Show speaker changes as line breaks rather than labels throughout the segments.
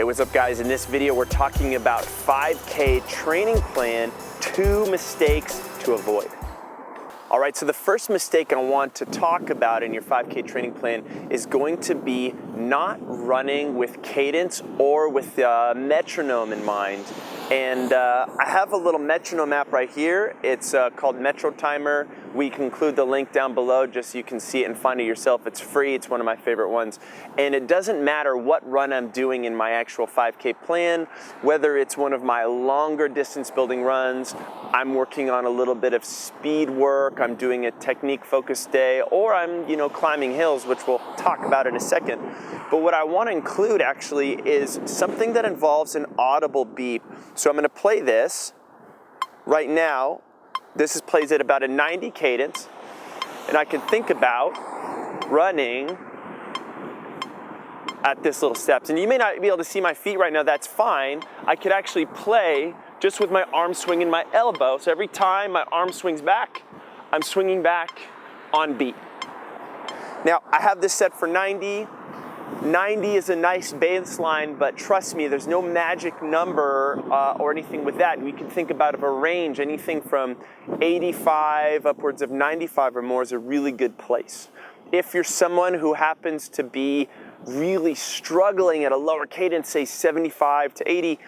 Hey, what's up guys? In this video, we're talking about 5K training plan, 2 mistakes to avoid. All right, so the first mistake I want to talk about in your 5K training plan is going to be not running with cadence or with metronome in mind. And I have a little Metronome app right here. It's called Metro Timer. We can include the link down below just so you can see it and find it yourself. It's free, it's one of my favorite ones. And it doesn't matter what run I'm doing in my actual 5K plan, whether it's one of my longer distance building runs, I'm working on a little bit of speed work, I'm doing a technique focused day, or I'm climbing hills, which we'll talk about in a second. But what I want to include actually is something that involves an audible beep. So I'm going to play this right now. This plays at about a 90 cadence, and I can think about running at this little steps. And you may not be able to see my feet right now, that's fine. I could actually play just with my arm swinging my elbow. So every time my arm swings back, I'm swinging back on beat. Now, I have this set for 90. 90 is a nice baseline, but trust me, there's no magic number or anything with that. We can think about a range, anything from 85 upwards of 95 or more is a really good place. If you're someone who happens to be really struggling at a lower cadence, say 75 to 80,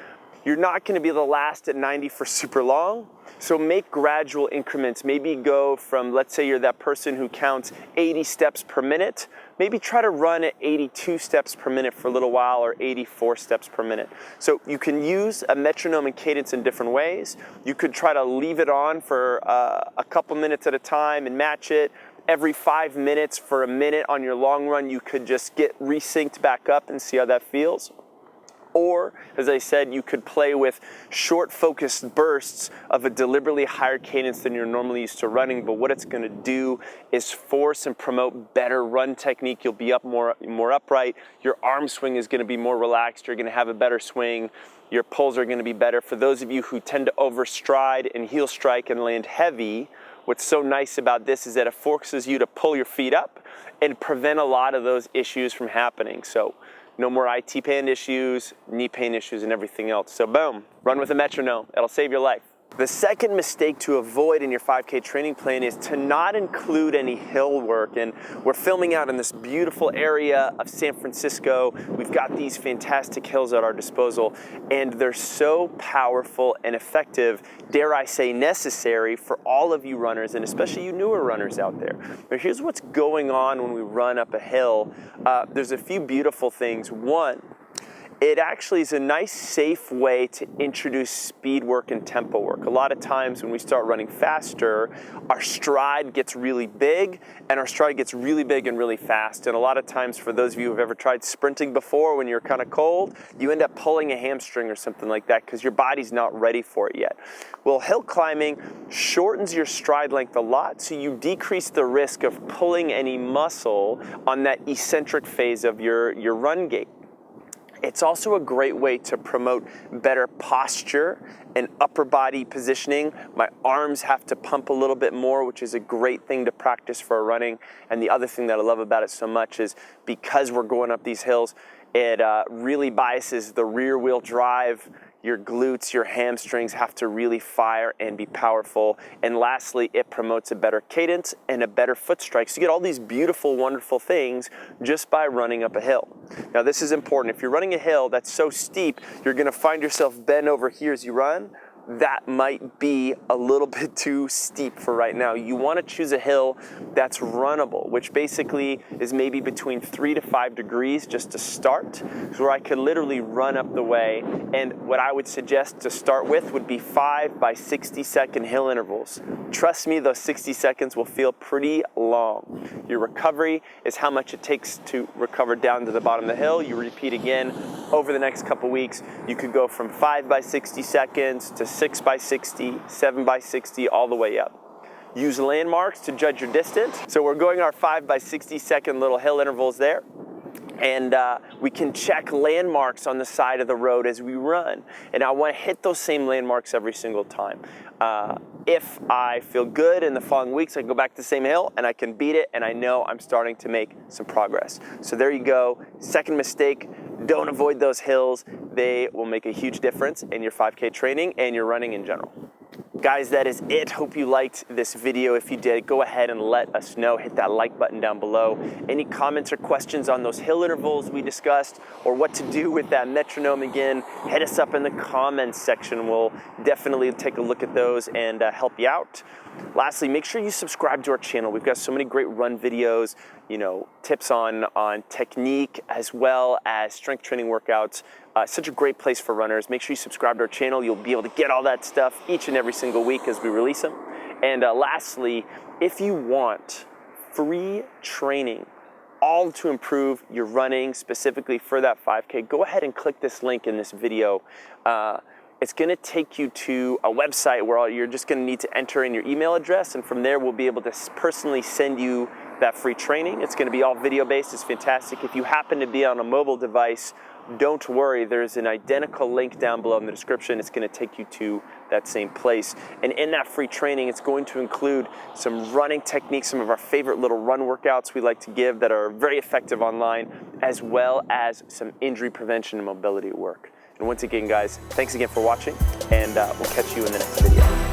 you're not going to be able to last at 90 for super long. So make gradual increments. Maybe go from, let's say you're that person who counts 80 steps per minute. Maybe try to run at 82 steps per minute for a little while, or 84 steps per minute. So you can use a metronome and cadence in different ways. You could try to leave it on for a couple minutes at a time and match it. Every 5 minutes for a minute on your long run, you could just get resynced back up and see how that feels. Or, as I said, you could play with short focused bursts of a deliberately higher cadence than you're normally used to running, but what it's going to do is force and promote better run technique. You'll be up more upright, your arm swing is going to be more relaxed, you're going to have a better swing, your pulls are going to be better. For those of you who tend to overstride and heel strike and land heavy, what's so nice about this is that it forces you to pull your feet up and prevent a lot of those issues from happening. So no more IT pain issues, knee pain issues, and everything else. So boom, run with a metronome. It'll save your life. The second mistake to avoid in your 5K training plan is to not include any hill work. And we're filming out in this beautiful area of San Francisco. We've got these fantastic hills at our disposal, and they're so powerful and effective, dare I say necessary, for all of you runners, and especially you newer runners out there. Now here's what's going on when we run up a hill. There's a few beautiful things. One, it actually is a nice, safe way to introduce speed work and tempo work. A lot of times when we start running faster, our stride gets really big, and our stride gets really big and really fast. And a lot of times, for those of you who have ever tried sprinting before when you're kind of cold, you end up pulling a hamstring or something like that because your body's not ready for it yet. Well, hill climbing shortens your stride length a lot, so you decrease the risk of pulling any muscle on that eccentric phase of your run gait. It's also a great way to promote better posture and upper body positioning. My arms have to pump a little bit more, which is a great thing to practice for running. And the other thing that I love about it so much is because we're going up these hills, it really biases the rear wheel drive. Your glutes, your hamstrings have to really fire and be powerful. And lastly, it promotes a better cadence and a better foot strike. So you get all these beautiful, wonderful things just by running up a hill. Now this is important. If you're running a hill that's so steep, you're gonna find yourself bent over here as you run. That might be a little bit too steep for right now. You want to choose a hill that's runnable, which basically is maybe between 3 to 5 degrees just to start, where I could literally run up the way. And what I would suggest to start with would be 5 by 60 second hill intervals. Trust me, those 60 seconds will feel pretty long. Your recovery is how much it takes to recover down to the bottom of the hill. You repeat again over the next couple weeks. You could go from 5 by 60 seconds to 6 by 60, 7 by 60, all the way up. Use landmarks to judge your distance. So we're going our 5 by 60 second little hill intervals there. And we can check landmarks on the side of the road as we run. And I want to hit those same landmarks every single time. If I feel good in the following weeks, I can go back to the same hill and I can beat it, and I know I'm starting to make some progress. So there you go. Second mistake, Don't avoid those hills. They will make a huge difference in your 5K training and your running in general. Guys, that is it. Hope you liked this video. If you did, go ahead and let us know. Hit that like button down below. Any comments or questions on those hill intervals we discussed, or what to do with that metronome again, hit us up in the comments section. We'll definitely take a look at those and help you out. Lastly, make sure you subscribe to our channel. We've got so many great run videos, tips on technique as well as strength training workouts. Such a great place for runners. Make sure you subscribe to our channel. You'll be able to get all that stuff each and every single week as we release them. And lastly, if you want free training, all to improve your running, specifically for that 5K, go ahead and click this link in this video. It's gonna take you to a website where you're just gonna need to enter in your email address, and from there we'll be able to personally send you that free training. It's gonna be all video-based, it's fantastic. If you happen to be on a mobile device, don't worry, there's an identical link down below in the description. It's gonna take you to that same place. And in that free training, it's going to include some running techniques, some of our favorite little run workouts we like to give that are very effective online, as well as some injury prevention and mobility work. And once again, guys, thanks again for watching, and we'll catch you in the next video.